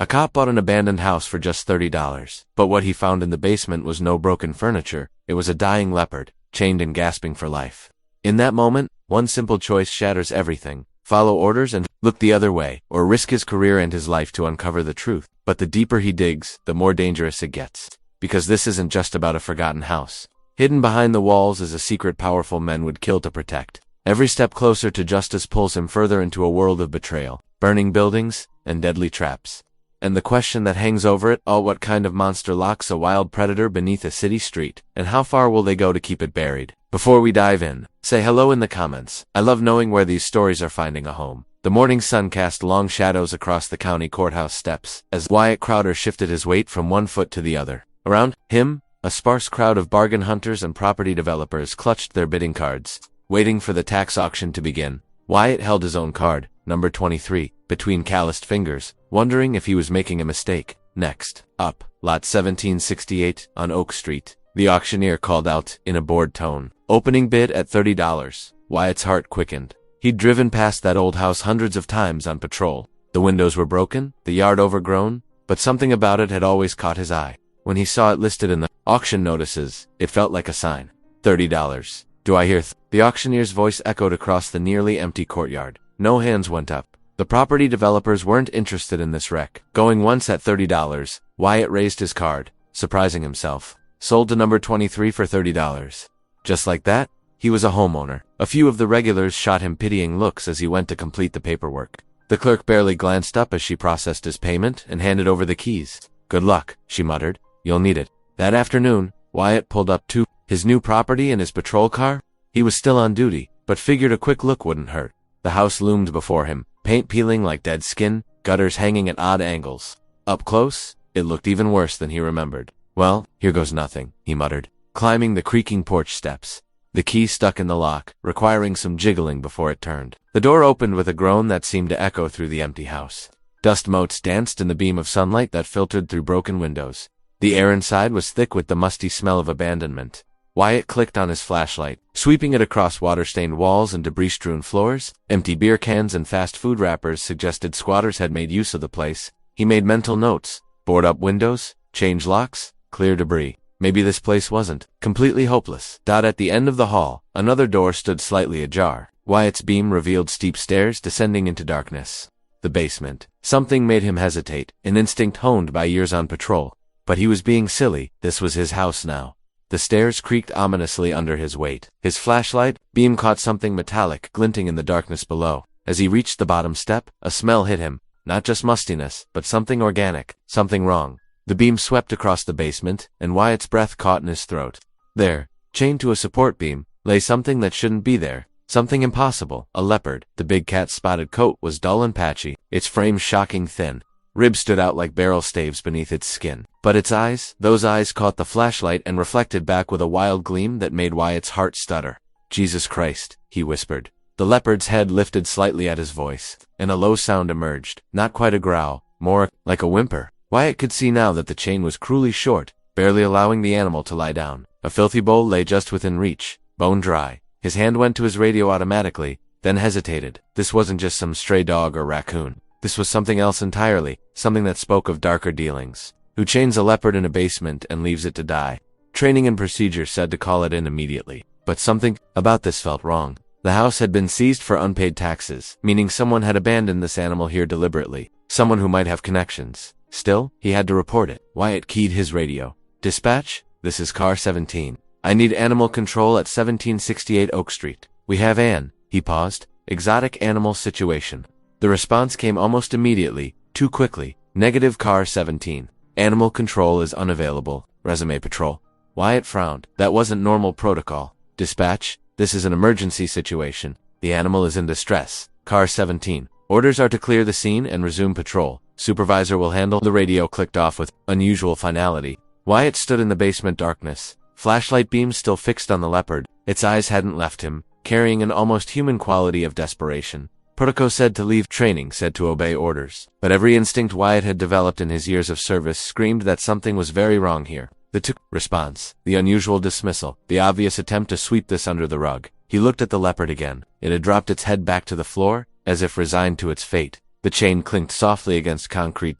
A cop bought an abandoned house for just $30, but what he found in the basement was no broken furniture. It was a dying leopard, chained and gasping for life. In that moment, one simple choice shatters everything. Follow orders and look the other way, or risk his career and his life to uncover the truth. But the deeper he digs, the more dangerous it gets. Because this isn't just about a forgotten house. Hidden behind the walls is a secret powerful men would kill to protect. Every step closer to justice pulls him further into a world of betrayal, burning buildings, and deadly traps. And the question that hangs over it all, what kind of monster locks a wild predator beneath a city street, and how far will they go to keep it buried? Before we dive in, say hello in the comments. I love knowing where these stories are finding a home. The morning sun cast long shadows across the county courthouse steps as Wyatt Crowder shifted his weight from one foot to the other. Around him, a sparse crowd of bargain hunters and property developers clutched their bidding cards, waiting for the tax auction to begin. Wyatt held his own card, number 23, between calloused fingers, wondering if he was making a mistake. Next, up, lot 1768 on Oak Street. The auctioneer called out in a bored tone. Opening bid at $30. Wyatt's heart quickened. He'd driven past that old house hundreds of times on patrol. The windows were broken, the yard overgrown, but something about it had always caught his eye. When he saw it listed in the auction notices, it felt like a sign. $30. Do I hear The auctioneer's voice echoed across the nearly empty courtyard. No hands went up. The property developers weren't interested in this wreck. Going once at $30, Wyatt raised his card, surprising himself. Sold to number 23 for $30. Just like that, he was a homeowner. A few of the regulars shot him pitying looks as he went to complete the paperwork. The clerk barely glanced up as she processed his payment and handed over the keys. Good luck, she muttered. You'll need it. That afternoon, Wyatt pulled up to his new property in his patrol car. He was still on duty, but figured a quick look wouldn't hurt. The house loomed before him, paint peeling like dead skin, gutters hanging at odd angles. Up close, it looked even worse than he remembered. Well, here goes nothing, he muttered, climbing the creaking porch steps. The key stuck in the lock, requiring some jiggling before it turned. The door opened with a groan that seemed to echo through the empty house. Dust motes danced in the beam of sunlight that filtered through broken windows. The air inside was thick with the musty smell of abandonment. Wyatt clicked on his flashlight, sweeping it across water-stained walls and debris-strewn floors. Empty beer cans and fast food wrappers suggested squatters had made use of the place. He made mental notes. Board up windows, change locks, clear debris. Maybe this place wasn't completely hopeless. At the end of the hall, another door stood slightly ajar. Wyatt's beam revealed steep stairs descending into darkness. The basement. Something made him hesitate, an instinct honed by years on patrol. But he was being silly. This was his house now. The stairs creaked ominously under his weight. His flashlight beam caught something metallic glinting in the darkness below. As he reached the bottom step, a smell hit him. Not just mustiness, but something organic, something wrong. The beam swept across the basement, and Wyatt's breath caught in his throat. There, chained to a support beam, lay something that shouldn't be there. Something impossible. A leopard. The big cat's spotted coat was dull and patchy, its frame shocking thin. Ribs stood out like barrel staves beneath its skin. But its eyes, those eyes caught the flashlight and reflected back with a wild gleam that made Wyatt's heart stutter. Jesus Christ, he whispered. The leopard's head lifted slightly at his voice, and a low sound emerged. Not quite a growl, more like a whimper. Wyatt could see now that the chain was cruelly short, barely allowing the animal to lie down. A filthy bowl lay just within reach, bone dry. His hand went to his radio automatically, then hesitated. This wasn't just some stray dog or raccoon. This was something else entirely, something that spoke of darker dealings. Who chains a leopard in a basement and leaves it to die? Training and procedure said to call it in immediately. But something about this felt wrong. The house had been seized for unpaid taxes, meaning someone had abandoned this animal here deliberately. Someone who might have connections. Still, he had to report it. Wyatt keyed his radio. Dispatch, this is car 17. I need animal control at 1768 Oak Street. We have an, he paused, exotic animal situation. The response came almost immediately, too quickly. Negative car 17. Animal control is unavailable. Resume patrol. Wyatt frowned. That wasn't normal protocol. Dispatch, this is an emergency situation. The animal is in distress. Car 17. Orders are to clear the scene and resume patrol. Supervisor will handle. The radio clicked off with unusual finality. Wyatt stood in the basement darkness. Flashlight beams still fixed on the leopard. Its eyes hadn't left him, carrying an almost human quality of desperation. Protocol said to leave, training said to obey orders. But every instinct Wyatt had developed in his years of service screamed that something was very wrong here. The response, the unusual dismissal, the obvious attempt to sweep this under the rug. He looked at the leopard again. It had dropped its head back to the floor, as if resigned to its fate. The chain clinked softly against concrete.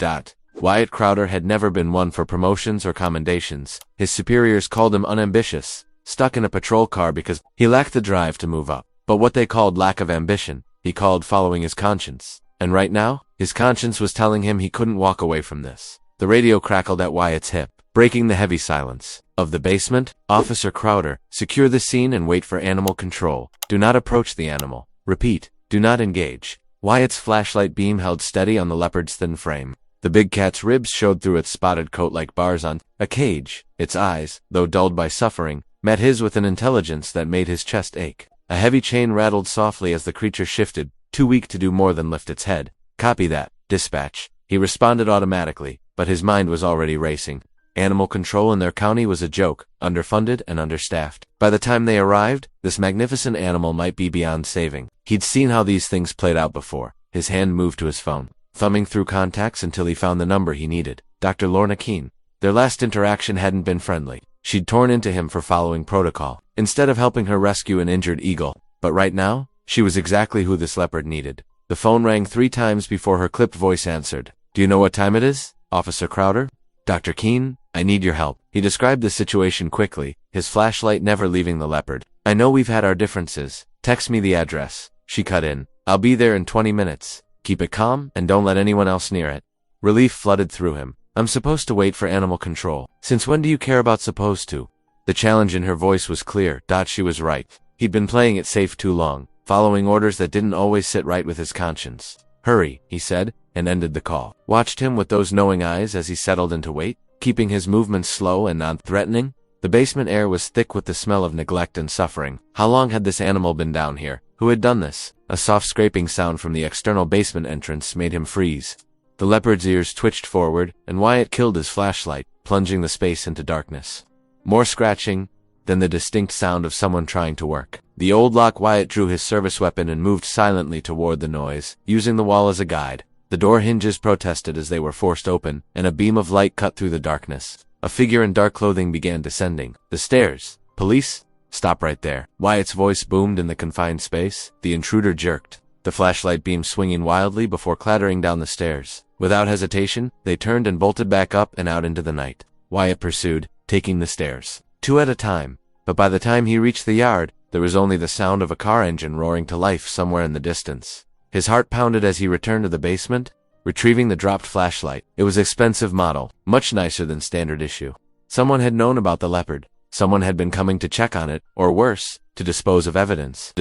Wyatt Crowder had never been one for promotions or commendations. His superiors called him unambitious, stuck in a patrol car because he lacked the drive to move up. But what they called lack of ambition, he called following his conscience. And right now, his conscience was telling him he couldn't walk away from this. The radio crackled at Wyatt's hip, breaking the heavy silence of the basement. Officer Crowder, secure the scene and wait for animal control. Do not approach the animal. Repeat, do not engage. Wyatt's flashlight beam held steady on the leopard's thin frame. The big cat's ribs showed through its spotted coat like bars on a cage. Its eyes, though dulled by suffering, met his with an intelligence that made his chest ache. A heavy chain rattled softly as the creature shifted, too weak to do more than lift its head. Copy that. Dispatch. He responded automatically, but his mind was already racing. Animal control in their county was a joke, underfunded and understaffed. By the time they arrived, this magnificent animal might be beyond saving. He'd seen how these things played out before. His hand moved to his phone, thumbing through contacts until he found the number he needed. Dr. Lorna Keene. Their last interaction hadn't been friendly. She'd torn into him for following protocol, instead of helping her rescue an injured eagle. But right now, she was exactly who this leopard needed. The phone rang 3 times before her clipped voice answered. Do you know what time it is, Officer Crowder? Dr. Keene, I need your help. He described the situation quickly, his flashlight never leaving the leopard. I know we've had our differences. Text me the address. She cut in. I'll be there in 20 minutes. Keep it calm and don't let anyone else near it. Relief flooded through him. I'm supposed to wait for animal control. Since when do you care about supposed to? The challenge in her voice was clear. She was right. He'd been playing it safe too long, following orders that didn't always sit right with his conscience. Hurry, he said, and ended the call. Watched him with those knowing eyes as he settled into wait, keeping his movements slow and non-threatening. The basement air was thick with the smell of neglect and suffering. How long had this animal been down here? Who had done this? A soft scraping sound from the external basement entrance made him freeze. The leopard's ears twitched forward, and Wyatt killed his flashlight, plunging the space into darkness. More scratching, then the distinct sound of someone trying to work. The old lock. Wyatt drew his service weapon and moved silently toward the noise, using the wall as a guide. The door hinges protested as they were forced open, and a beam of light cut through the darkness. A figure in dark clothing began descending. The stairs. Police? Stop right there. Wyatt's voice boomed in the confined space. The intruder jerked, the flashlight beam swinging wildly before clattering down the stairs. Without hesitation, they turned and bolted back up and out into the night. Wyatt pursued, taking the stairs, 2 at a time. But by the time he reached the yard, there was only the sound of a car engine roaring to life somewhere in the distance. His heart pounded as he returned to the basement, retrieving the dropped flashlight. It was an expensive model, much nicer than standard issue. Someone had known about the leopard. Someone had been coming to check on it, or worse, to dispose of evidence.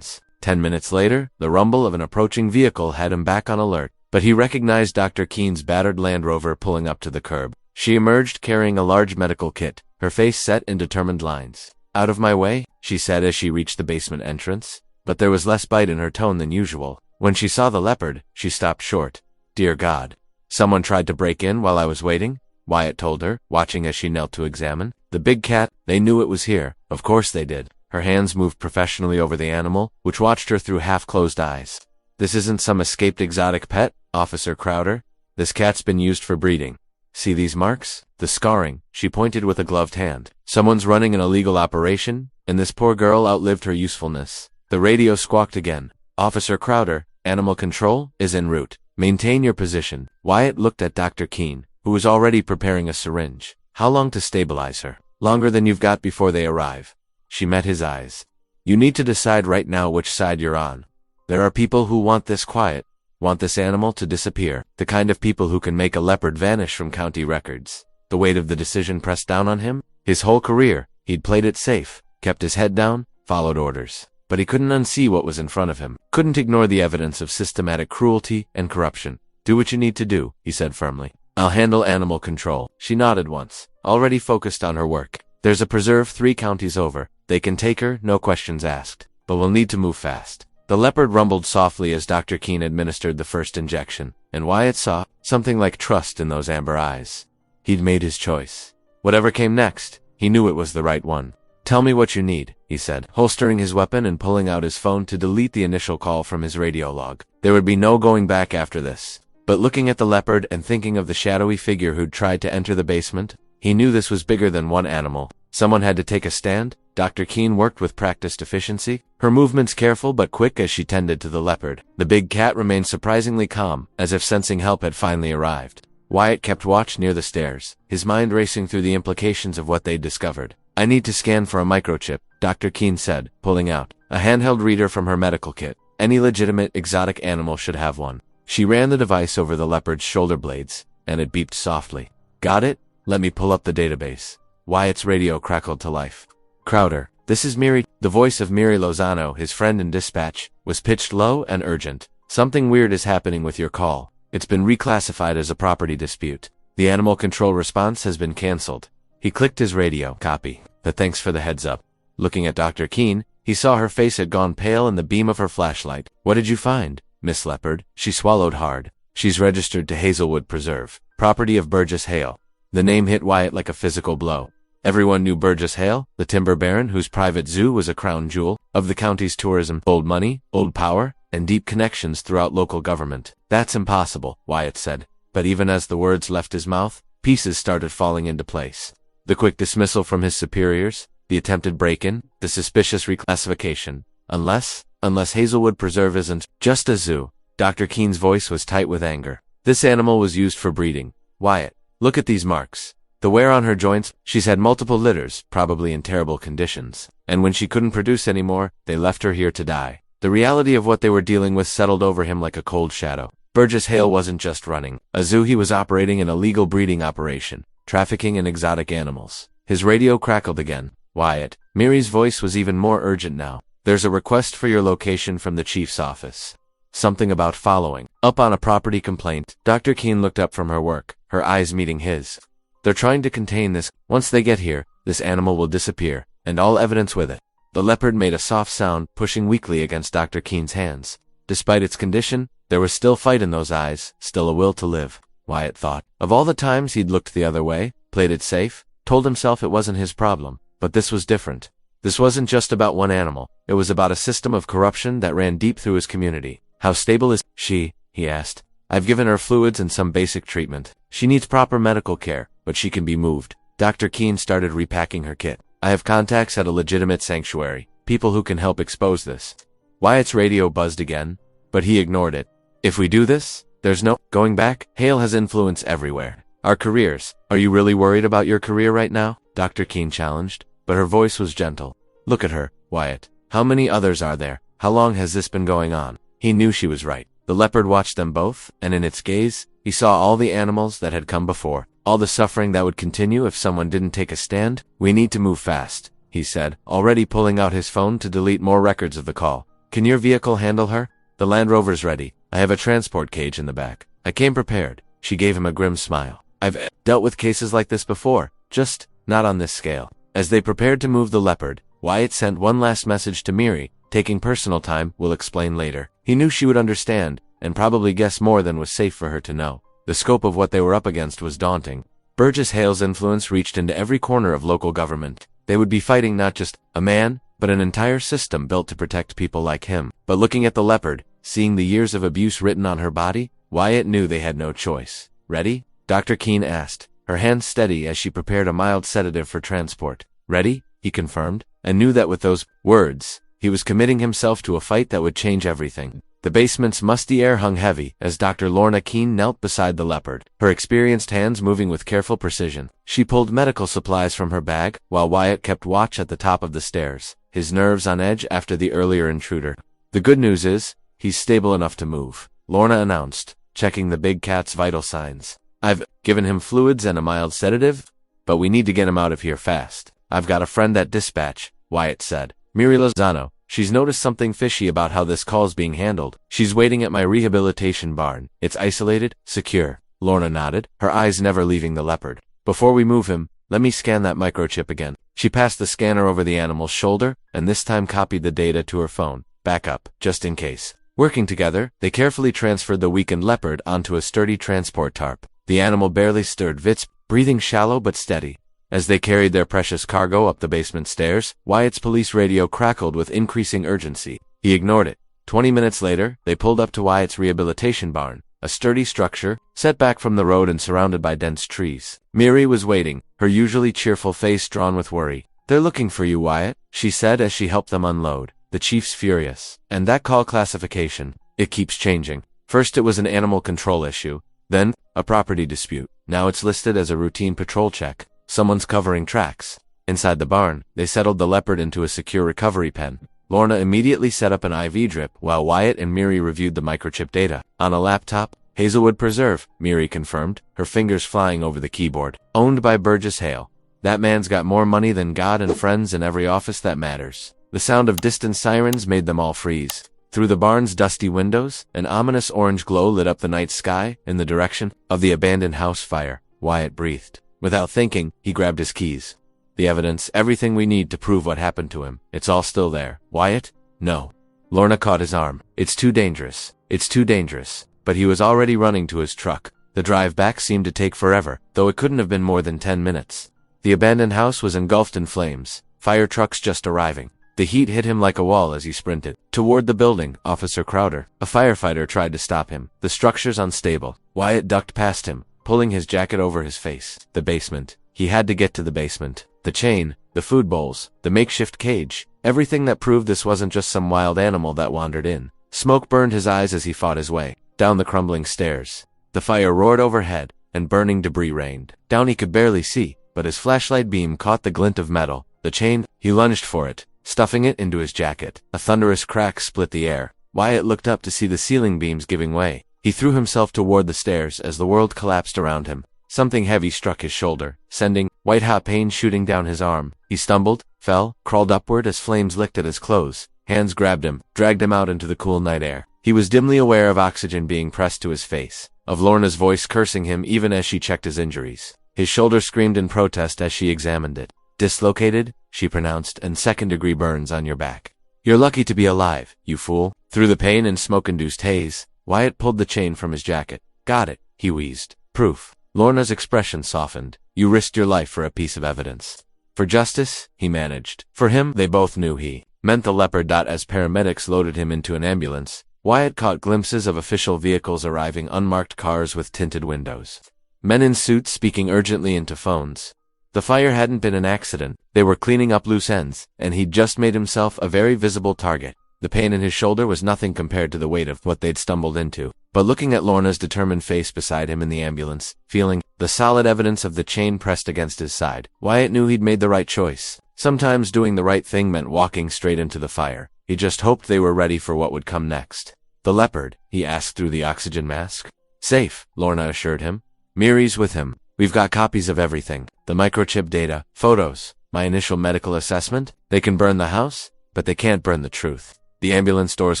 10 minutes later, the rumble of an approaching vehicle had him back on alert. But he recognized Dr. Keene's battered Land Rover pulling up to the curb. She emerged carrying a large medical kit, her face set in determined lines. Out of my way, she said as she reached the basement entrance. But there was less bite in her tone than usual. When she saw the leopard, she stopped short. Dear God. Someone tried to break in while I was waiting, Wyatt told her, watching as she knelt to examine. The big cat, they knew it was here. Of course they did. Her hands moved professionally over the animal, which watched her through half-closed eyes. This isn't some escaped exotic pet, Officer Crowder. This cat's been used for breeding. See these marks? The scarring, she pointed with a gloved hand. Someone's running an illegal operation, and this poor girl outlived her usefulness. The radio squawked again. Officer Crowder, animal control is en route. Maintain your position. Wyatt looked at Dr. Keene, who was already preparing a syringe. How long to stabilize her? Longer than you've got before they arrive. She met his eyes. You need to decide right now which side you're on. There are people who want this quiet, want this animal to disappear, the kind of people who can make a leopard vanish from county records. The weight of the decision pressed down on him. His whole career, he'd played it safe, kept his head down, followed orders. But he couldn't unsee what was in front of him, couldn't ignore the evidence of systematic cruelty and corruption. Do what you need to do, he said firmly. I'll handle animal control. She nodded once, already focused on her work. There's a preserve 3 counties over. They can take her, no questions asked. But we'll need to move fast. The leopard rumbled softly as Dr. Keene administered the first injection, and Wyatt saw something like trust in those amber eyes. He'd made his choice. Whatever came next, he knew it was the right one. Tell me what you need, he said, holstering his weapon and pulling out his phone to delete the initial call from his radio log. There would be no going back after this. But looking at the leopard and thinking of the shadowy figure who'd tried to enter the basement, he knew this was bigger than one animal. Someone had to take a stand. Dr. Keene worked with practiced efficiency, her movements careful but quick as she tended to the leopard. The big cat remained surprisingly calm, as if sensing help had finally arrived. Wyatt kept watch near the stairs, his mind racing through the implications of what they'd discovered. I need to scan for a microchip, Dr. Keene said, pulling out a handheld reader from her medical kit. Any legitimate exotic animal should have one. She ran the device over the leopard's shoulder blades, and it beeped softly. Got it? Let me pull up the database. Wyatt's radio crackled to life. Crowder, this is Miri. The voice of Miri Lozano, his friend in dispatch, was pitched low and urgent. Something weird is happening with your call. It's been reclassified as a property dispute. The animal control response has been cancelled. He clicked his radio. Copy. But thanks for the heads up. Looking at Dr. Keene, he saw her face had gone pale in the beam of her flashlight. What did you find, Miss Leopard? She swallowed hard. She's registered to Hazelwood Preserve, property of Burgess Hale. The name hit Wyatt like a physical blow. Everyone knew Burgess Hale, the timber baron whose private zoo was a crown jewel of the county's tourism. Old money, old power, and deep connections throughout local government. That's impossible, Wyatt said. But even as the words left his mouth, pieces started falling into place. The quick dismissal from his superiors, the attempted break-in, the suspicious reclassification. Unless Hazelwood Preserve isn't just a zoo. Dr. Keene's voice was tight with anger. This animal was used for breeding. Wyatt, look at these marks. The wear on her joints, she's had multiple litters, probably in terrible conditions. And when she couldn't produce anymore, they left her here to die. The reality of what they were dealing with settled over him like a cold shadow. Burgess Hale wasn't just running a zoo, he was operating an illegal breeding operation, trafficking in exotic animals. His radio crackled again. Wyatt, Miri's voice was even more urgent now. There's a request for your location from the chief's office. Something about following up on a property complaint. Dr. Keene looked up from her work, her eyes meeting his. They're trying to contain this. Once they get here, this animal will disappear, and all evidence with it. The leopard made a soft sound, pushing weakly against Dr. Keene's hands. Despite its condition, there was still fight in those eyes, still a will to live, Wyatt thought. Of all the times he'd looked the other way, played it safe, told himself it wasn't his problem. But this was different. This wasn't just about one animal. It was about a system of corruption that ran deep through his community. How stable is she? He asked. I've given her fluids and some basic treatment. She needs proper medical care, but she can be moved. Dr. Keene started repacking her kit. I have contacts at a legitimate sanctuary, people who can help expose this. Wyatt's radio buzzed again, but he ignored it. If we do this, there's no going back. Hale has influence everywhere. Our careers. Are you really worried about your career right now? Dr. Keene challenged, but her voice was gentle. Look at her, Wyatt. How many others are there? How long has this been going on? He knew she was right. The leopard watched them both, and in its gaze, he saw all the animals that had come before, all the suffering that would continue if someone didn't take a stand. We need to move fast, he said, already pulling out his phone to delete more records of the call. Can your vehicle handle her? The Land Rover's ready. I have a transport cage in the back. I came prepared. She gave him a grim smile. I've dealt with cases like this before, just not on this scale. As they prepared to move the leopard, Wyatt sent one last message to Miri, taking personal time, we'll explain later. He knew she would understand, and probably guess more than was safe for her to know. The scope of what they were up against was daunting. Burgess Hale's influence reached into every corner of local government. They would be fighting not just a man, but an entire system built to protect people like him. But looking at the leopard, seeing the years of abuse written on her body, Wyatt knew they had no choice. Ready? Dr. Keene asked, her hands steady as she prepared a mild sedative for transport. Ready? He confirmed, and knew that with those words, he was committing himself to a fight that would change everything. The basement's musty air hung heavy as Dr. Lorna Keene knelt beside the leopard, her experienced hands moving with careful precision. She pulled medical supplies from her bag, while Wyatt kept watch at the top of the stairs, his nerves on edge after the earlier intruder. The good news is, he's stable enough to move, Lorna announced, checking the big cat's vital signs. I've given him fluids and a mild sedative, but we need to get him out of here fast. I've got a friend at dispatch, Wyatt said. Miri Lozano. She's noticed something fishy about how this call's being handled. She's waiting at my rehabilitation barn. It's isolated, secure. Lorna nodded, her eyes never leaving the leopard. Before we move him, let me scan that microchip again. She passed the scanner over the animal's shoulder, and this time copied the data to her phone. Back up, just in case. Working together, they carefully transferred the weakened leopard onto a sturdy transport tarp. The animal barely stirred, breathing shallow but steady. As they carried their precious cargo up the basement stairs, Wyatt's police radio crackled with increasing urgency. He ignored it. 20 minutes later, they pulled up to Wyatt's rehabilitation barn, a sturdy structure, set back from the road and surrounded by dense trees. Miri was waiting, her usually cheerful face drawn with worry. They're looking for you, Wyatt, she said as she helped them unload. The chief's furious. And that call classification, it keeps changing. First it was an animal control issue, Then, a property dispute. Now it's listed as a routine patrol check. Someone's covering tracks. Inside the barn, they settled the Leopard into a secure recovery pen. Lorna immediately set up an IV drip while Wyatt and Miri reviewed the microchip data. On a laptop, Hazelwood Preserve, Miri confirmed, her fingers flying over the keyboard. Owned by Burgess Hale. That man's got more money than God and friends in every office that matters. The sound of distant sirens made them all freeze. Through the barn's dusty windows, an ominous orange glow lit up the night sky in the direction of the abandoned house fire. Wyatt breathed. Without thinking, he grabbed his keys. The evidence, everything we need to prove what happened to him. It's all still there. Wyatt? No. Lorna caught his arm. It's too dangerous. It's too dangerous. But he was already running to his truck. The drive back seemed to take forever, though it couldn't have been more than 10 minutes. The abandoned house was engulfed in flames. Fire trucks just arriving. The heat hit him like a wall as he sprinted. Toward the building, Officer Crowder, a firefighter, tried to stop him. The structure's unstable. Wyatt ducked past him, pulling his jacket over his face. The basement. He had to get to the basement. The chain, the food bowls, the makeshift cage, everything that proved this wasn't just some wild animal that wandered in. Smoke burned his eyes as he fought his way down the crumbling stairs. The fire roared overhead, and burning debris rained. Down he could barely see, but his flashlight beam caught the glint of metal. The chain, he lunged for it, stuffing it into his jacket. A thunderous crack split the air. Wyatt looked up to see the ceiling beams giving way. He threw himself toward the stairs as the world collapsed around him. Something heavy struck his shoulder, sending white-hot pain shooting down his arm. He stumbled, fell, crawled upward as flames licked at his clothes. Hands grabbed him, dragged him out into the cool night air. He was dimly aware of oxygen being pressed to his face, of Lorna's voice cursing him even as she checked his injuries. His shoulder screamed in protest as she examined it. "Dislocated," she pronounced, "and second-degree burns on your back. You're lucky to be alive, you fool." Through the pain and smoke-induced haze, Wyatt pulled the chain from his jacket. "Got it," he wheezed. "Proof." Lorna's expression softened. "You risked your life for a piece of evidence." "For justice," he managed. For him, they both knew he meant the Leopard. As paramedics loaded him into an ambulance, Wyatt caught glimpses of official vehicles arriving, unmarked cars with tinted windows. Men in suits speaking urgently into phones. The fire hadn't been an accident. They were cleaning up loose ends, and he'd just made himself a very visible target. The pain in his shoulder was nothing compared to the weight of what they'd stumbled into. But looking at Lorna's determined face beside him in the ambulance, feeling the solid evidence of the chain pressed against his side, Wyatt knew he'd made the right choice. Sometimes doing the right thing meant walking straight into the fire. He just hoped they were ready for what would come next. "The Leopard?" he asked through the oxygen mask. "Safe," Lorna assured him. "Miri's with him. We've got copies of everything. The microchip data, photos, my initial medical assessment. They can burn the house, but they can't burn the truth." The ambulance doors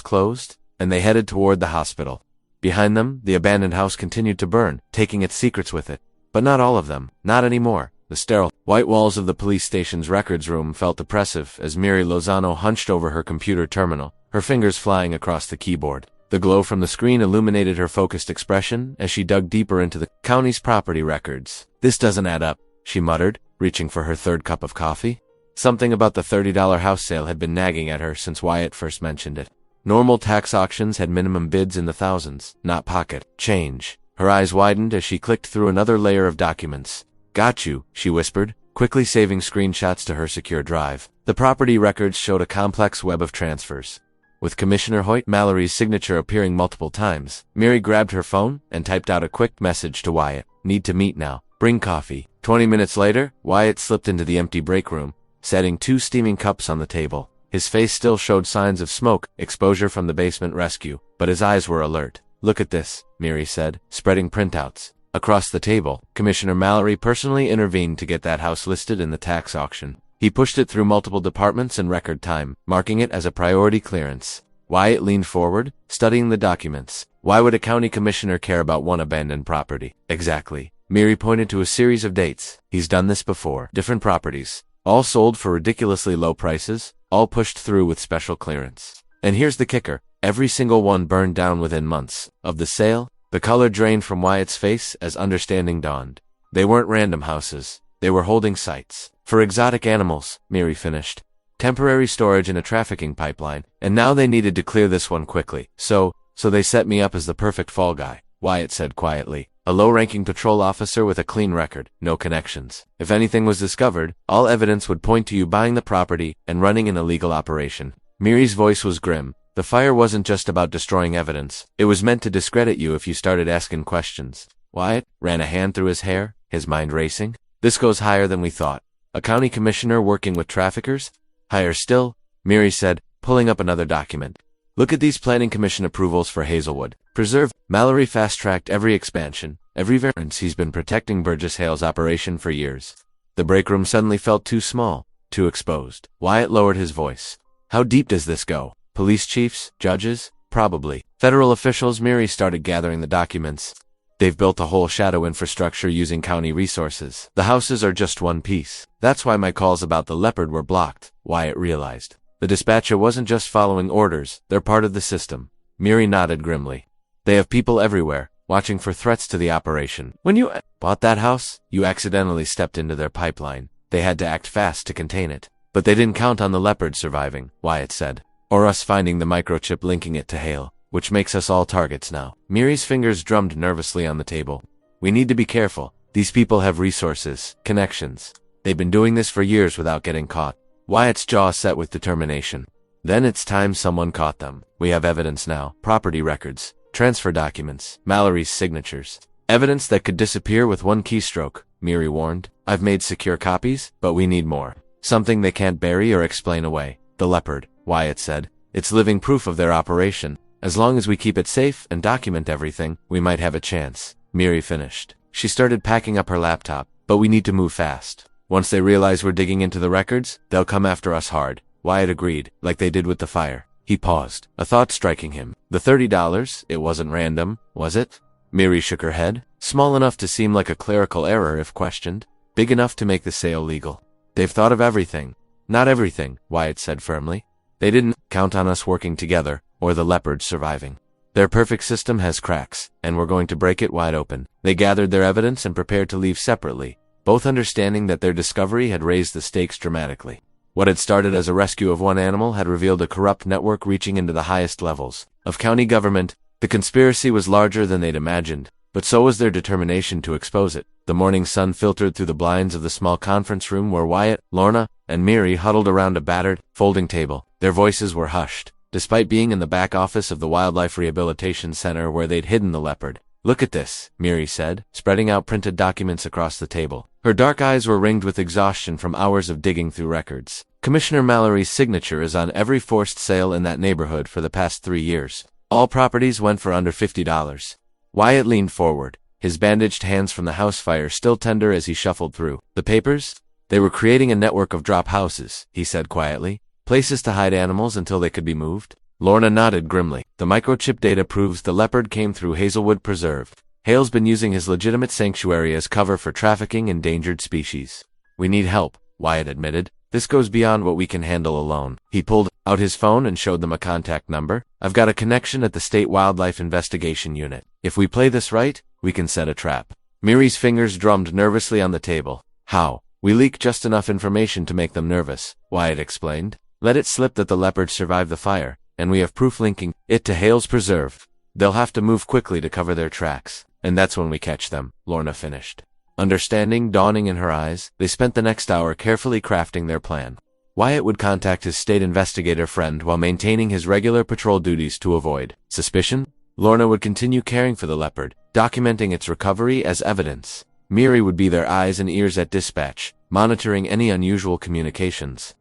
closed, and they headed toward the hospital. Behind them, the abandoned house continued to burn, taking its secrets with it. But not all of them. Not anymore. The sterile, white walls of the police station's records room felt oppressive as Miri Lozano hunched over her computer terminal, her fingers flying across the keyboard. The glow from the screen illuminated her focused expression as she dug deeper into the county's property records. "This doesn't add up," she muttered, reaching for her third cup of coffee. Something about the $30 house sale had been nagging at her since Wyatt first mentioned it. Normal tax auctions had minimum bids in the thousands, not pocket change. Her eyes widened as she clicked through another layer of documents. "Got you," she whispered, quickly saving screenshots to her secure drive. The property records showed a complex web of transfers, with Commissioner Hoyt Mallory's signature appearing multiple times. Miri grabbed her phone and typed out a quick message to Wyatt. "Need to meet now. Bring coffee." 20 minutes later, Wyatt slipped into the empty break room, setting 2 steaming cups on the table. His face still showed signs of smoke, exposure from the basement rescue, but his eyes were alert. "Look at this," Miri said, spreading printouts. Across the table, Commissioner Mallory personally intervened to get that house listed in the tax auction. He pushed it through multiple departments in record time, marking it as a priority clearance. Wyatt leaned forward, studying the documents. Why would a county commissioner care about one abandoned property? Exactly. Miri pointed to a series of dates. "He's done this before. Different properties. All sold for ridiculously low prices, all pushed through with special clearance. And here's the kicker. Every single one burned down within months of the sale." The color drained from Wyatt's face as understanding dawned. They weren't random houses. They were holding sites for exotic animals, Miri finished. Temporary storage in a trafficking pipeline, and now they needed to clear this one quickly. So they set me up as the perfect fall guy, Wyatt said quietly. A low-ranking patrol officer with a clean record, no connections. If anything was discovered, all evidence would point to you buying the property and running an illegal operation. Miri's voice was grim. The fire wasn't just about destroying evidence. It was meant to discredit you if you started asking questions. Wyatt ran a hand through his hair, his mind racing. This goes higher than we thought. A county commissioner working with traffickers? Higher still, Miri said, pulling up another document. Look at these planning commission approvals for Hazelwood. Preserve. Mallory fast-tracked every expansion, every variance. He's been protecting Burgess Hale's operation for years. The break room suddenly felt too small, too exposed. Wyatt lowered his voice. How deep does this go? Police chiefs? Judges? Probably. Federal officials? Miri started gathering the documents. They've built a whole shadow infrastructure using county resources. The houses are just one piece. That's why my calls about the Leopard were blocked, Wyatt realized. The dispatcher wasn't just following orders, they're part of the system. Miri nodded grimly. They have people everywhere, watching for threats to the operation. When you bought that house, you accidentally stepped into their pipeline. They had to act fast to contain it. But they didn't count on the Leopard surviving, Wyatt said. Or us finding the microchip linking it to Hale, which makes us all targets now. Miri's fingers drummed nervously on the table. We need to be careful. These people have resources, connections. They've been doing this for years without getting caught. Wyatt's jaw set with determination. Then it's time someone caught them. We have evidence now. Property records, transfer documents, Mallory's signatures. Evidence that could disappear with one keystroke, Miri warned. I've made secure copies, but we need more. Something they can't bury or explain away. The Leopard, Wyatt said. It's living proof of their operation. As long as we keep it safe and document everything, we might have a chance. Miri finished. She started packing up her laptop, but we need to move fast. Once they realize we're digging into the records, they'll come after us hard. Wyatt agreed, like they did with the fire. He paused, a thought striking him. The $30, it wasn't random, was it? Miri shook her head. Small enough to seem like a clerical error if questioned. Big enough to make the sale legal. They've thought of everything. Not everything, Wyatt said firmly. They didn't count on us working together, or the Leopard surviving. Their perfect system has cracks, and we're going to break it wide open. They gathered their evidence and prepared to leave separately, both understanding that their discovery had raised the stakes dramatically. What had started as a rescue of one animal had revealed a corrupt network reaching into the highest levels of county government. The conspiracy was larger than they'd imagined, but so was their determination to expose it. The morning sun filtered through the blinds of the small conference room where Wyatt, Lorna, and Miri huddled around a battered, folding table. Their voices were hushed, despite being in the back office of the Wildlife Rehabilitation Center where they'd hidden the Leopard. Look at this, Miri said, spreading out printed documents across the table. Her dark eyes were ringed with exhaustion from hours of digging through records. Commissioner Mallory's signature is on every forced sale in that neighborhood for the past 3 years. All properties went for under $50. Wyatt leaned forward, his bandaged hands from the house fire still tender as he shuffled through the papers. They were creating a network of drop houses, he said quietly, places to hide animals until they could be moved. Lorna nodded grimly. The microchip data proves the Leopard came through Hazelwood Preserve. Hale's been using his legitimate sanctuary as cover for trafficking endangered species. We need help, Wyatt admitted. This goes beyond what we can handle alone. He pulled out his phone and showed them a contact number. I've got a connection at the State Wildlife Investigation Unit. If we play this right, we can set a trap. Miri's fingers drummed nervously on the table. How? We leak just enough information to make them nervous, Wyatt explained. Let it slip that the Leopard survived the fire, and we have proof linking it to Hale's Preserve. They'll have to move quickly to cover their tracks, and that's when we catch them, Lorna finished. Understanding dawning in her eyes, they spent the next hour carefully crafting their plan. Wyatt would contact his state investigator friend while maintaining his regular patrol duties to avoid suspicion. Lorna would continue caring for the Leopard, documenting its recovery as evidence. Miri would be their eyes and ears at dispatch, monitoring any unusual communications.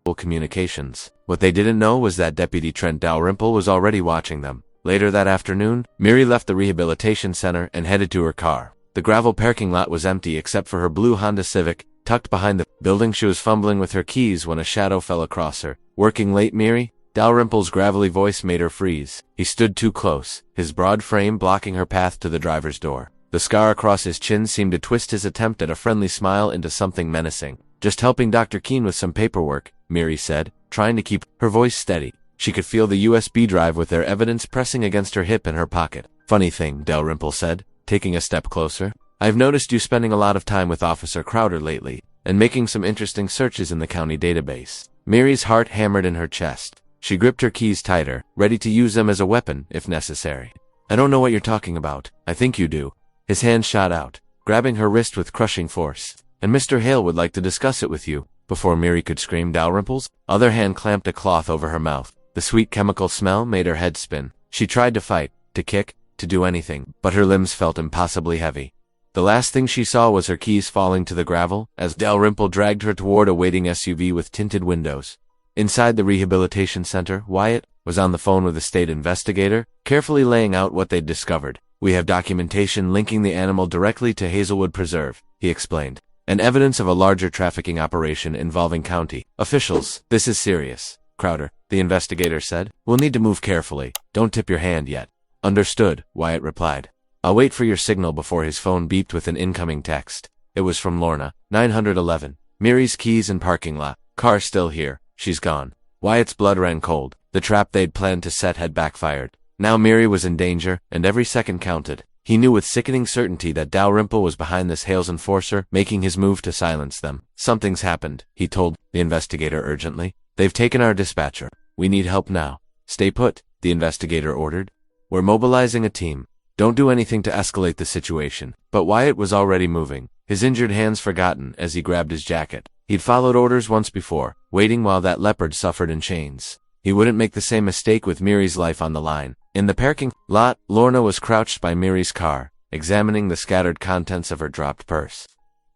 What they didn't know was that Deputy Trent Dalrymple was already watching them. Later that afternoon, Miri left the rehabilitation center and headed to her car. The gravel parking lot was empty except for her blue Honda Civic, tucked behind the building. She was fumbling with her keys when a shadow fell across her. Working late, Miri? Dalrymple's gravelly voice made her freeze. He stood too close, his broad frame blocking her path to the driver's door. The scar across his chin seemed to twist his attempt at a friendly smile into something menacing. Just helping Dr. Keene with some paperwork, Miri said, trying to keep her voice steady. She could feel the USB drive with their evidence pressing against her hip in her pocket. Funny thing, Dalrymple said, taking a step closer. I've noticed you spending a lot of time with Officer Crowder lately, and making some interesting searches in the county database. Miri's heart hammered in her chest. She gripped her keys tighter, ready to use them as a weapon if necessary. I don't know what you're talking about. I think you do. His hand shot out, grabbing her wrist with crushing force. And Mr. Hale would like to discuss it with you. Before Miri could scream, Dalrymple's other hand clamped a cloth over her mouth. The sweet chemical smell made her head spin. She tried to fight, to kick, to do anything, but her limbs felt impossibly heavy. The last thing she saw was her keys falling to the gravel as Dalrymple dragged her toward a waiting SUV with tinted windows. Inside the rehabilitation center, Wyatt was on the phone with a state investigator, carefully laying out what they'd discovered. "We have documentation linking the animal directly to Hazelwood Preserve," he explained, "and evidence of a larger trafficking operation involving county officials. This is serious, Crowder," the investigator said. "We'll need to move carefully. Don't tip your hand yet." "Understood," Wyatt replied. "I'll wait for your signal." Before his phone beeped with an incoming text. It was from Lorna. 911. Miri's keys in parking lot. Car still here. She's gone. Wyatt's blood ran cold. The trap they'd planned to set had backfired. Now Miri was in danger, and every second counted. He knew with sickening certainty that Dalrymple was behind this Hale's enforcer, making his move to silence them. "Something's happened," he told the investigator urgently. "They've taken our dispatcher. We need help now." "Stay put," the investigator ordered. "We're mobilizing a team. Don't do anything to escalate the situation." But Wyatt was already moving, his injured hands forgotten as he grabbed his jacket. He'd followed orders once before, waiting while that leopard suffered in chains. He wouldn't make the same mistake with Miri's life on the line. In the parking lot, Lorna was crouched by Miri's car, examining the scattered contents of her dropped purse.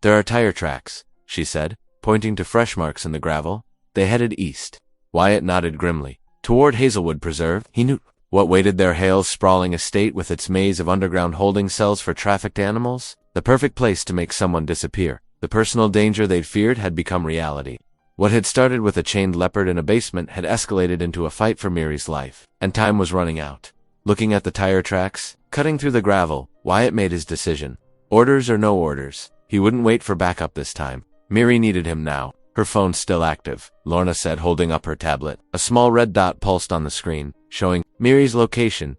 "There are tire tracks," she said, pointing to fresh marks in the gravel. They headed east. Wyatt nodded grimly. Toward Hazelwood Preserve, he knew what waited there. Hale's sprawling estate with its maze of underground holding cells for trafficked animals. The perfect place to make someone disappear. The personal danger they'd feared had become reality. What had started with a chained leopard in a basement had escalated into a fight for Miri's life, and time was running out. Looking at the tire tracks, cutting through the gravel, Wyatt made his decision. Orders or no orders, he wouldn't wait for backup this time. Miri needed him now. Her phone still active, Lorna said, holding up her tablet. A small red dot pulsed on the screen, showing Miri's location.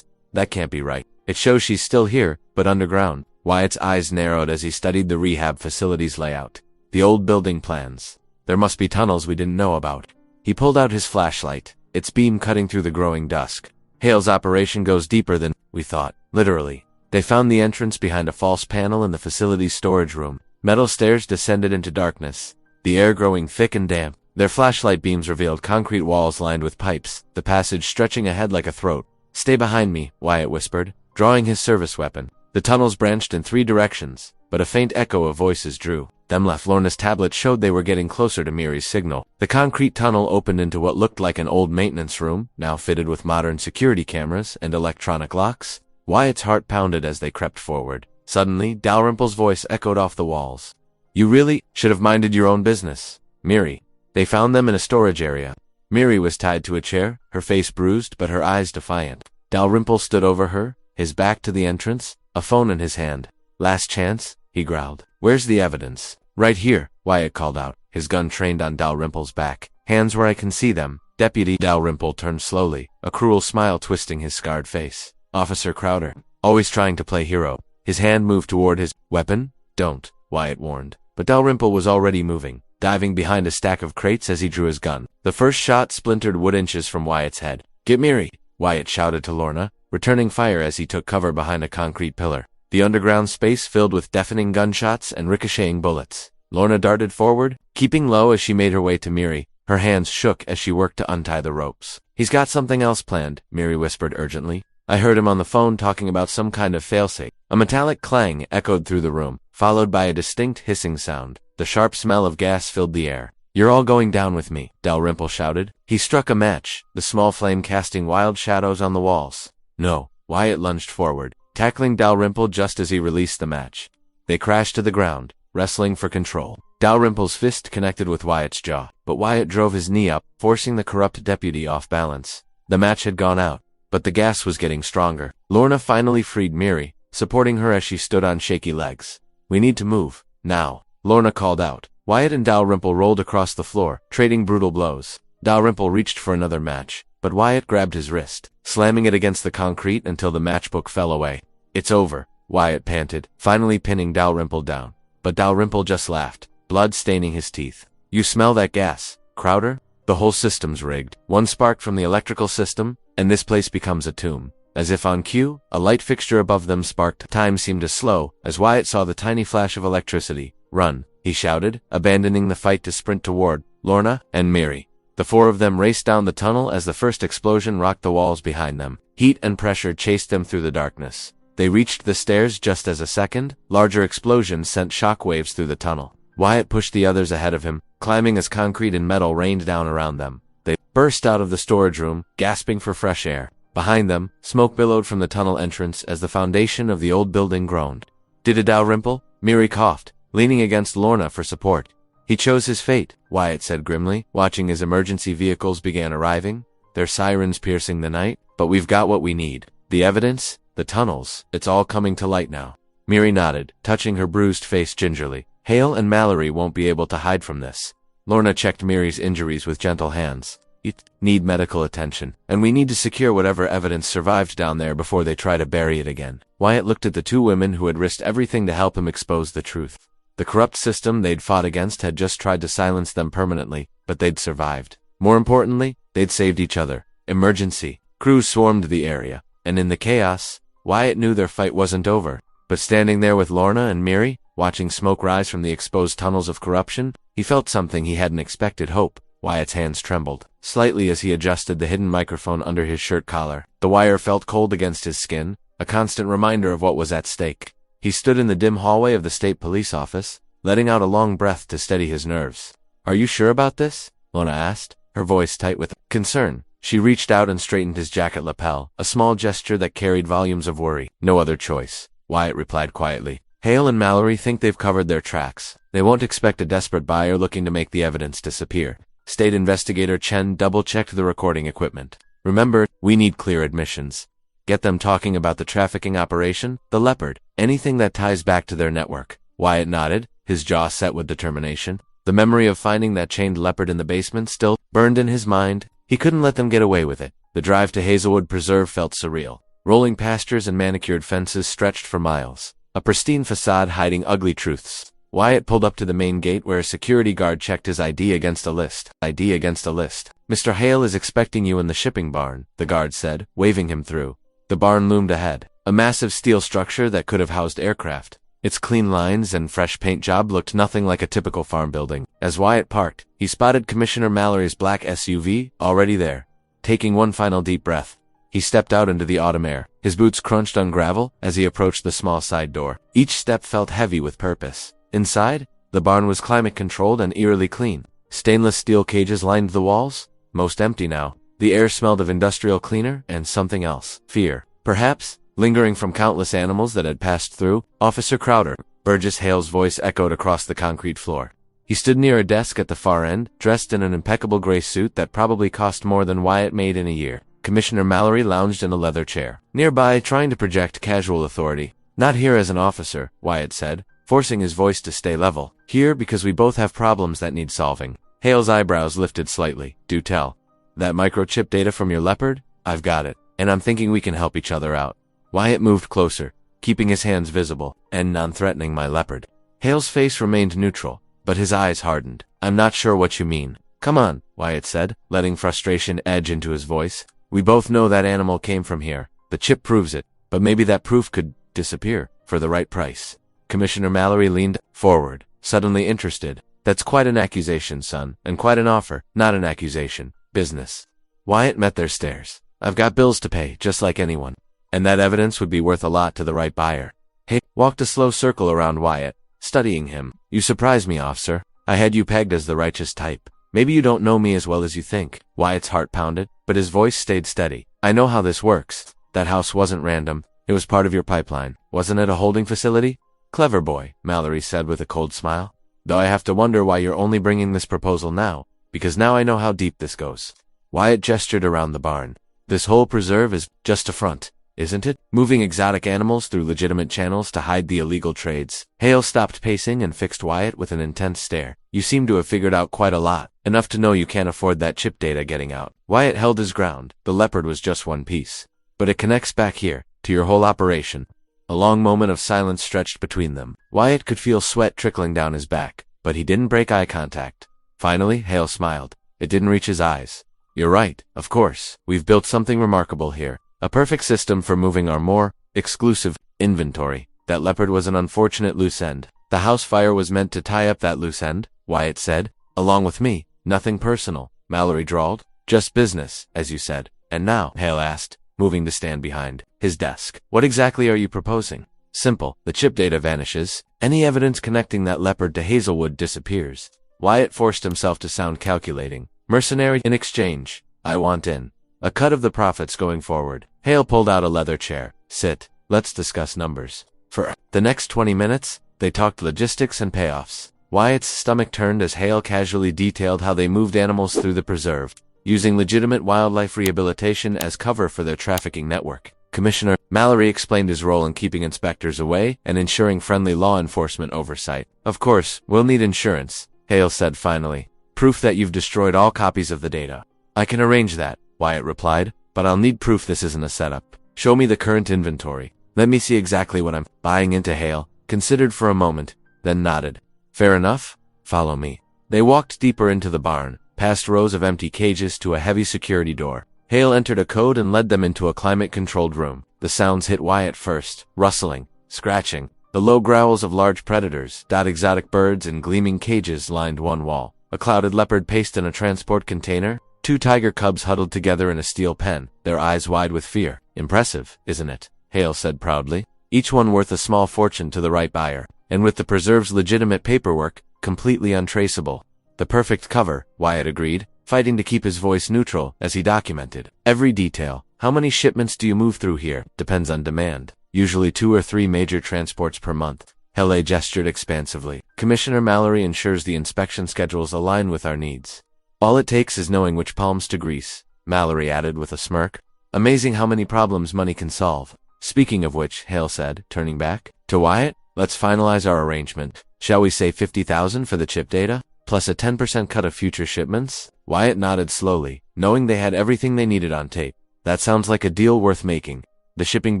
That can't be right. It shows she's still here, but underground. Wyatt's eyes narrowed as he studied the rehab facility's layout. The old building plans. There must be tunnels we didn't know about. He pulled out his flashlight, its beam cutting through the growing dusk. Hale's operation goes deeper than we thought, literally. They found the entrance behind a false panel in the facility's storage room. Metal stairs descended into darkness, the air growing thick and damp. Their flashlight beams revealed concrete walls lined with pipes, the passage stretching ahead like a throat. "Stay behind me," Wyatt whispered, drawing his service weapon. The tunnels branched in 3 directions, but a faint echo of voices drew them left. Lorna's tablet showed they were getting closer to Miri's signal. The concrete tunnel opened into what looked like an old maintenance room, now fitted with modern security cameras and electronic locks. Wyatt's heart pounded as they crept forward. Suddenly, Dalrymple's voice echoed off the walls. "You really should have minded your own business, Miri." They found them in a storage area. Miri was tied to a chair, her face bruised but her eyes defiant. Dalrymple stood over her, his back to the entrance, a phone in his hand. "Last chance?" he growled. "Where's the evidence?" "Right here," Wyatt called out, his gun trained on Dalrymple's back. "Hands where I can see them." Deputy Dalrymple turned slowly, a cruel smile twisting his scarred face. "Officer Crowder, always trying to play hero." His hand moved toward his weapon. "Don't," Wyatt warned. But Dalrymple was already moving, diving behind a stack of crates as he drew his gun. The first shot splintered wood inches from Wyatt's head. "Get Miri," Wyatt shouted to Lorna, returning fire as he took cover behind a concrete pillar. The underground space filled with deafening gunshots and ricocheting bullets. Lorna darted forward, keeping low as she made her way to Miri. Her hands shook as she worked to untie the ropes. "He's got something else planned," Miri whispered urgently. "I heard him on the phone talking about some kind of failsafe." A metallic clang echoed through the room, followed by a distinct hissing sound. The sharp smell of gas filled the air. "You're all going down with me," Dalrymple shouted. He struck a match, the small flame casting wild shadows on the walls. "No." Wyatt lunged forward, tackling Dalrymple just as he released the match. They crashed to the ground, wrestling for control. Dalrymple's fist connected with Wyatt's jaw, but Wyatt drove his knee up, forcing the corrupt deputy off balance. The match had gone out, but the gas was getting stronger. Lorna finally freed Miri, supporting her as she stood on shaky legs. "We need to move, now," Lorna called out. Wyatt and Dalrymple rolled across the floor, trading brutal blows. Dalrymple reached for another match, but Wyatt grabbed his wrist, slamming it against the concrete until the matchbook fell away. "It's over," Wyatt panted, finally pinning Dalrymple down. But Dalrymple just laughed, blood staining his teeth. "You smell that gas, Crowder? The whole system's rigged. One spark from the electrical system, and this place becomes a tomb." As if on cue, a light fixture above them sparked. Time seemed to slow as Wyatt saw the tiny flash of electricity. "Run," he shouted, abandoning the fight to sprint toward Lorna and Miri. The 4 of them raced down the tunnel as the first explosion rocked the walls behind them. Heat and pressure chased them through the darkness. They reached the stairs just as a second, larger explosion sent shockwaves through the tunnel. Wyatt pushed the others ahead of him, climbing as concrete and metal rained down around them. They burst out of the storage room, gasping for fresh air. Behind them, smoke billowed from the tunnel entrance as the foundation of the old building groaned. Did it Dalrymple? Miri coughed, leaning against Lorna for support. He chose his fate, Wyatt said grimly, watching as emergency vehicles began arriving, their sirens piercing the night. But we've got what we need. The evidence, the tunnels, it's all coming to light now. Miri nodded, touching her bruised face gingerly. Hale and Mallory won't be able to hide from this. Lorna checked Miri's injuries with gentle hands. You need medical attention, and we need to secure whatever evidence survived down there before they try to bury it again. Wyatt looked at the two women who had risked everything to help him expose the truth. The corrupt system they'd fought against had just tried to silence them permanently, but they'd survived. More importantly, they'd saved each other. Emergency. Crews swarmed the area, and in the chaos, Wyatt knew their fight wasn't over. But standing there with Lorna and Miri, watching smoke rise from the exposed tunnels of corruption, he felt something he hadn't expected: hope. Wyatt's hands trembled slightly as he adjusted the hidden microphone under his shirt collar. The wire felt cold against his skin, a constant reminder of what was at stake. He stood in the dim hallway of the state police office, letting out a long breath to steady his nerves. "Are you sure about this?" Lorna asked, her voice tight with concern. She reached out and straightened his jacket lapel, a small gesture that carried volumes of worry. "No other choice," Wyatt replied quietly. "Hale and Mallory think they've covered their tracks. They won't expect a desperate buyer looking to make the evidence disappear." State Investigator Chen double-checked the recording equipment. "Remember, we need clear admissions. Get them talking about the trafficking operation, the Leopard, anything that ties back to their network." Wyatt nodded, his jaw set with determination. The memory of finding that chained leopard in the basement still burned in his mind. He couldn't let them get away with it. The drive to Hazelwood Preserve felt surreal. Rolling pastures and manicured fences stretched for miles, a pristine facade hiding ugly truths. Wyatt pulled up to the main gate where a security guard checked his ID against a list. "Mr. Hale is expecting you in the shipping barn," the guard said, waving him through. The barn loomed ahead, a massive steel structure that could have housed aircraft. Its clean lines and fresh paint job looked nothing like a typical farm building. As Wyatt parked, he spotted Commissioner Mallory's black SUV, already there. Taking one final deep breath, he stepped out into the autumn air. His boots crunched on gravel as he approached the small side door. Each step felt heavy with purpose. Inside, the barn was climate-controlled and eerily clean. Stainless steel cages lined the walls, most empty now. The air smelled of industrial cleaner and something else. Fear, perhaps, lingering from countless animals that had passed through. "Officer Crowder," Burgess Hale's voice echoed across the concrete floor. He stood near a desk at the far end, dressed in an impeccable gray suit that probably cost more than Wyatt made in a year. Commissioner Mallory lounged in a leather chair nearby, trying to project casual authority. "Not here as an officer," Wyatt said, forcing his voice to stay level. "Here because we both have problems that need solving." Hale's eyebrows lifted slightly. "Do tell. That microchip data from your Leopard? I've got it, and I'm thinking we can help each other out." Wyatt moved closer, keeping his hands visible and non-threatening. "My Leopard." Hale's face remained neutral, but his eyes hardened. "I'm not sure what you mean." "Come on," Wyatt said, letting frustration edge into his voice. "We both know that animal came from here. The chip proves it, but maybe that proof could disappear for the right price." Commissioner Mallory leaned forward, suddenly interested. "That's quite an accusation, son, and quite an offer." "Not an accusation. Business." Wyatt met their stares. "I've got bills to pay, just like anyone. And that evidence would be worth a lot to the right buyer." Hale walked a slow circle around Wyatt, studying him. "You surprise me, officer. I had you pegged as the righteous type. Maybe you don't know me as well as you think." Wyatt's heart pounded, but his voice stayed steady. "I know how this works. That house wasn't random. It was part of your pipeline. Wasn't it a holding facility?" "Clever boy," Mallory said with a cold smile. "Though I have to wonder why you're only bringing this proposal now, because now I know how deep this goes." Wyatt gestured around the barn. "This whole preserve is just a front, isn't it? Moving exotic animals through legitimate channels to hide the illegal trades." Hale stopped pacing and fixed Wyatt with an intense stare. "You seem to have figured out quite a lot, enough to know you can't afford that chip data getting out." Wyatt held his ground. "The Leopard was just one piece. But it connects back here, to your whole operation." A long moment of silence stretched between them. Wyatt could feel sweat trickling down his back, but he didn't break eye contact. Finally, Hale smiled. It didn't reach his eyes. "You're right, of course. We've built something remarkable here. A perfect system for moving our more exclusive inventory. That Leopard was an unfortunate loose end. The house fire was meant to tie up that loose end," Wyatt said. "Along with me. Nothing personal," Mallory drawled. "Just business, as you said." "And now," Hale asked, moving to stand behind his desk. What exactly are you proposing? Simple. The chip data vanishes. Any evidence connecting that Leopard to Hazelwood disappears. Wyatt forced himself to sound calculating. Mercenary in exchange. I want in a cut of the profits going forward. Hale pulled out a leather chair. Sit. Let's discuss numbers. For the next 20 minutes, they talked logistics and payoffs. Wyatt's stomach turned as Hale casually detailed how they moved animals through the preserve, using legitimate wildlife rehabilitation as cover for their trafficking network. Commissioner Mallory explained his role in keeping inspectors away and ensuring friendly law enforcement oversight. Of course, we'll need insurance, Hale said finally. Proof that you've destroyed all copies of the data. I can arrange that, Wyatt replied, but I'll need proof this isn't a setup. Show me the current inventory. Let me see exactly what I'm buying into. Hale considered for a moment, then nodded. Fair enough. Follow me. They walked deeper into the barn, past rows of empty cages to a heavy security door. Hale entered a code and led them into a climate-controlled room. The sounds hit Wyatt first. Rustling, scratching, the low growls of large predators. Exotic birds in gleaming cages lined one wall. A clouded leopard paced in a transport container. 2 tiger cubs huddled together in a steel pen, their eyes wide with fear. Impressive, isn't it? Hale said proudly. Each one worth a small fortune to the right buyer, and with the preserve's legitimate paperwork, completely untraceable. The perfect cover, Wyatt agreed, fighting to keep his voice neutral as he documented every detail. How many shipments do you move through here? Depends on demand. Usually 2 or 3 major transports per month. Hale gestured expansively. Commissioner Mallory ensures the inspection schedules align with our needs. All it takes is knowing which palms to grease, Mallory added with a smirk. Amazing how many problems money can solve. Speaking of which, Hale said, turning back to Wyatt, let's finalize our arrangement. Shall we say 50,000 for the chip data, plus a 10% cut of future shipments? Wyatt nodded slowly, knowing they had everything they needed on tape. That sounds like a deal worth making. The shipping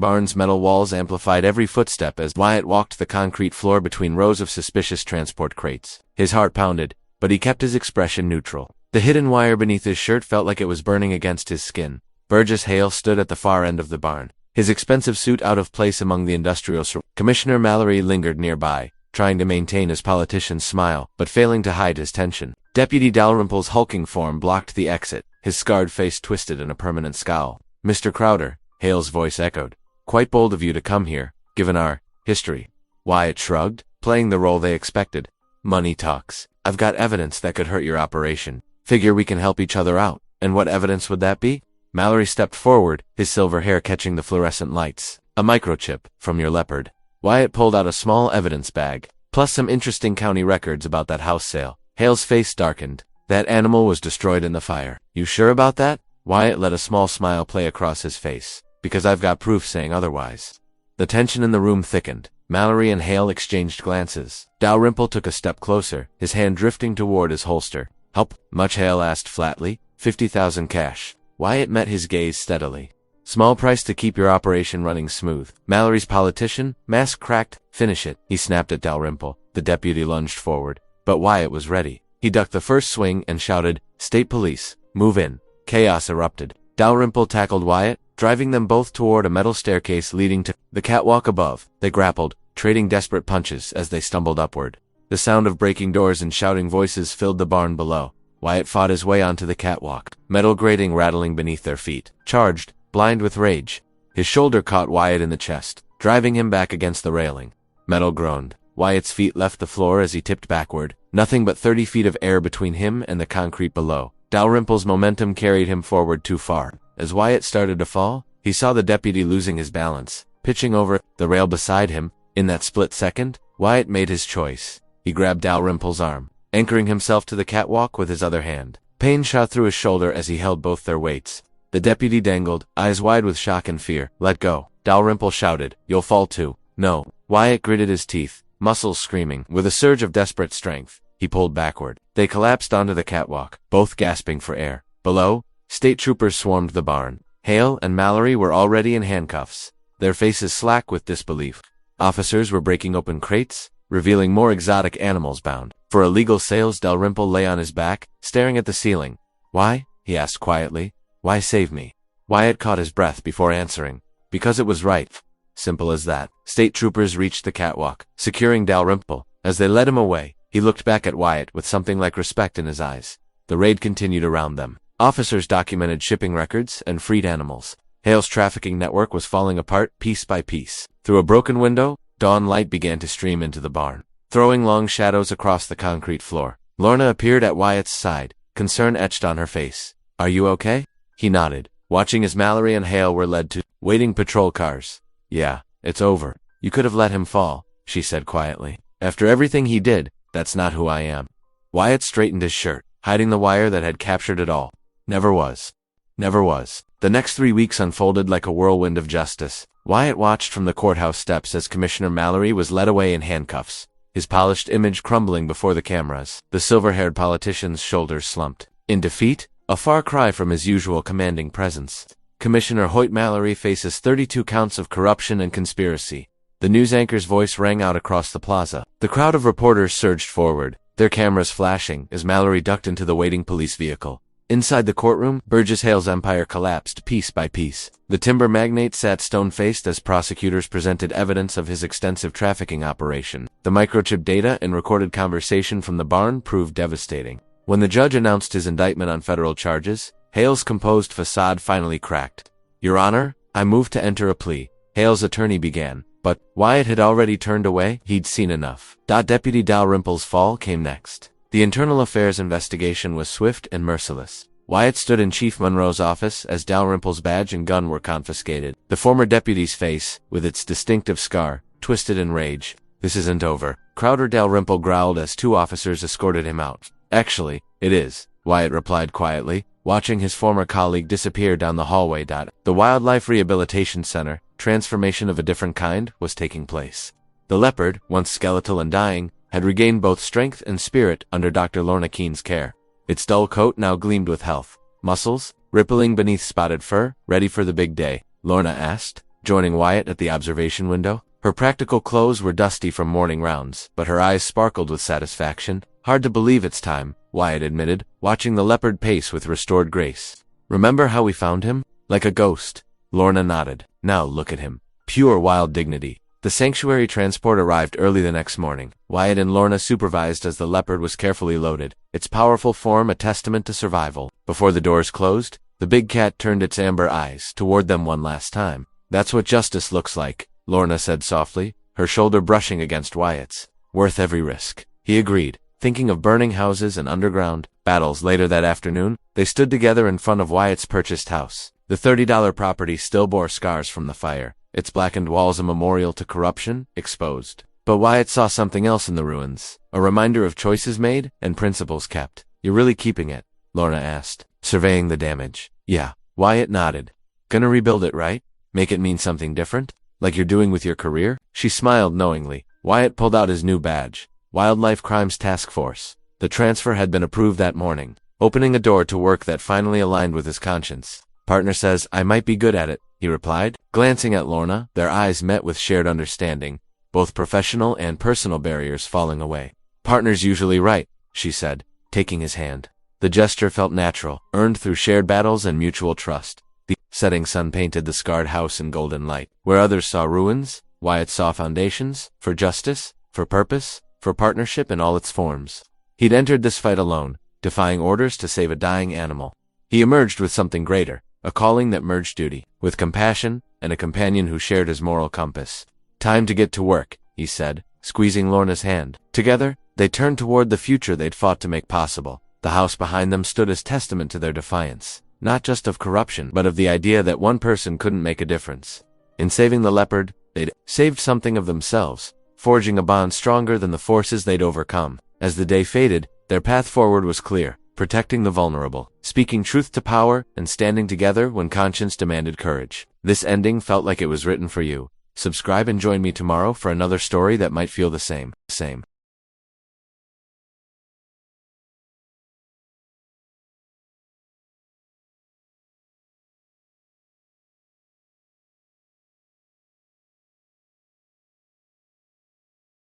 barn's metal walls amplified every footstep as Wyatt walked the concrete floor between rows of suspicious transport crates. His heart pounded, but he kept his expression neutral. The hidden wire beneath his shirt felt like it was burning against his skin. Burgess Hale stood at the far end of the barn, his expensive suit out of place among the industrial Commissioner Mallory lingered nearby, trying to maintain his politician's smile, but failing to hide his tension. Deputy Dalrymple's hulking form blocked the exit, his scarred face twisted in a permanent scowl. Mr. Crowder, Hale's voice echoed. Quite bold of you to come here, given our history. Wyatt shrugged, playing the role they expected. Money talks. I've got evidence that could hurt your operation. Figure we can help each other out. And what evidence would that be? Mallory stepped forward, his silver hair catching the fluorescent lights. A microchip, from your Leopard. Wyatt pulled out a small evidence bag, plus some interesting county records about that house sale. Hale's face darkened. That animal was destroyed in the fire. You sure about that? Wyatt let a small smile play across his face. Because I've got proof saying otherwise. The tension in the room thickened. Mallory and Hale exchanged glances. Dalrymple took a step closer, his hand drifting toward his holster. Help? Much? Hale asked flatly. 50,000 cash. Wyatt met his gaze steadily. Small price to keep your operation running smooth. Mallory's politician, mask cracked. Finish it, he snapped at Dalrymple. The deputy lunged forward, but Wyatt was ready. He ducked the first swing and shouted, State Police, move in. Chaos erupted. Dalrymple tackled Wyatt, driving them both toward a metal staircase leading to the catwalk above. They grappled, trading desperate punches as they stumbled upward. The sound of breaking doors and shouting voices filled the barn below. Wyatt fought his way onto the catwalk, metal grating rattling beneath their feet. Charged, blind with rage. His shoulder caught Wyatt in the chest, driving him back against the railing. Metal groaned. Wyatt's feet left the floor as he tipped backward, nothing but 30 feet of air between him and the concrete below. Dalrymple's momentum carried him forward too far. As Wyatt started to fall, he saw the deputy losing his balance, pitching over the rail beside him. In that split second, Wyatt made his choice. He grabbed Dalrymple's arm, anchoring himself to the catwalk with his other hand. Pain shot through his shoulder as he held both their weights. The deputy dangled, eyes wide with shock and fear. Let go. Dalrymple shouted, You'll fall too. No. Wyatt gritted his teeth, muscles screaming. With a surge of desperate strength, he pulled backward. They collapsed onto the catwalk, both gasping for air. Below, state troopers swarmed the barn. Hale and Mallory were already in handcuffs, their faces slack with disbelief. Officers were breaking open crates, revealing more exotic animals bound for illegal sales. Dalrymple lay on his back, staring at the ceiling. Why? He asked quietly. Why save me? Wyatt caught his breath before answering. Because it was right. Simple as that. State troopers reached the catwalk, securing Dalrymple. As they led him away, he looked back at Wyatt with something like respect in his eyes. The raid continued around them. Officers documented shipping records and freed animals. Hale's trafficking network was falling apart piece by piece. Through a broken window, dawn light began to stream into the barn, throwing long shadows across the concrete floor. Lorna appeared at Wyatt's side, concern etched on her face. "Are you okay?" He nodded, watching as Mallory and Hale were led to waiting patrol cars. "Yeah, it's over. You could have let him fall," she said quietly. "After everything he did, that's not who I am." Wyatt straightened his shirt, hiding the wire that had captured it all. Never was. Never was. The next 3 weeks unfolded like a whirlwind of justice. Wyatt watched from the courthouse steps as Commissioner Mallory was led away in handcuffs, his polished image crumbling before the cameras. The silver-haired politician's shoulders slumped. In defeat, a far cry from his usual commanding presence. Commissioner Hoyt Mallory faces 32 counts of corruption and conspiracy. The news anchor's voice rang out across the plaza. The crowd of reporters surged forward, their cameras flashing as Mallory ducked into the waiting police vehicle. Inside the courtroom, Burgess Hale's empire collapsed piece by piece. The timber magnate sat stone-faced as prosecutors presented evidence of his extensive trafficking operation. The microchip data and recorded conversation from the barn proved devastating. When the judge announced his indictment on federal charges, Hale's composed facade finally cracked. "Your Honor, I move to enter a plea," Hale's attorney began. But Wyatt had already turned away. He'd seen enough. Deputy Dalrymple's fall came next. The internal affairs investigation was swift and merciless. Wyatt stood in Chief Monroe's office as Dalrymple's badge and gun were confiscated. The former deputy's face, with its distinctive scar, twisted in rage. "This isn't over." Crowder Dalrymple growled as 2 officers escorted him out. "Actually, it is," Wyatt replied quietly, watching his former colleague disappear down the hallway. The Wildlife Rehabilitation Center, transformation of a different kind, was taking place. The Leopard, once skeletal and dying, had regained both strength and spirit under Dr. Lorna Keene's care. Its dull coat now gleamed with health. "Muscles, rippling beneath spotted fur, ready for the big day?" Lorna asked, joining Wyatt at the observation window. Her practical clothes were dusty from morning rounds, but her eyes sparkled with satisfaction. "Hard to believe it's time," Wyatt admitted, watching the Leopard pace with restored grace. "Remember how we found him? Like a ghost." Lorna nodded. "Now look at him. Pure wild dignity." The sanctuary transport arrived early the next morning. Wyatt and Lorna supervised as the Leopard was carefully loaded, its powerful form a testament to survival. Before the doors closed, the big cat turned its amber eyes toward them one last time. "That's what justice looks like," Lorna said softly, her shoulder brushing against Wyatt's. "Worth every risk," he agreed, thinking of burning houses and underground battles. Later that afternoon, they stood together in front of Wyatt's purchased house. The $30 property still bore scars from the fire, its blackened walls a memorial to corruption, exposed. But Wyatt saw something else in the ruins, a reminder of choices made and principles kept. "You're really keeping it?" Lorna asked, surveying the damage. "Yeah," Wyatt nodded. "Gonna rebuild it, right? Make it mean something different? Like you're doing with your career?" She smiled knowingly. Wyatt pulled out his new badge, Wildlife Crimes Task Force. The transfer had been approved that morning, opening a door to work that finally aligned with his conscience. "Partner says I might be good at it," he replied, glancing at Lorna. Their eyes met with shared understanding, both professional and personal barriers falling away. "Partner's usually right," she said, taking his hand. The gesture felt natural, earned through shared battles and mutual trust. The setting sun painted the scarred house in golden light. Where others saw ruins, Wyatt saw foundations, for justice, for purpose, for partnership in all its forms. He'd entered this fight alone, defying orders to save a dying animal. He emerged with something greater, a calling that merged duty with compassion, and a companion who shared his moral compass. "Time to get to work," he said, squeezing Lorna's hand. Together, they turned toward the future they'd fought to make possible. The house behind them stood as testament to their defiance, not just of corruption, but of the idea that one person couldn't make a difference. In saving the Leopard, they'd saved something of themselves, forging a bond stronger than the forces they'd overcome. As the day faded, their path forward was clear, protecting the vulnerable, speaking truth to power, and standing together when conscience demanded courage. This ending felt like it was written for you. Subscribe and join me tomorrow for another story that might feel the same.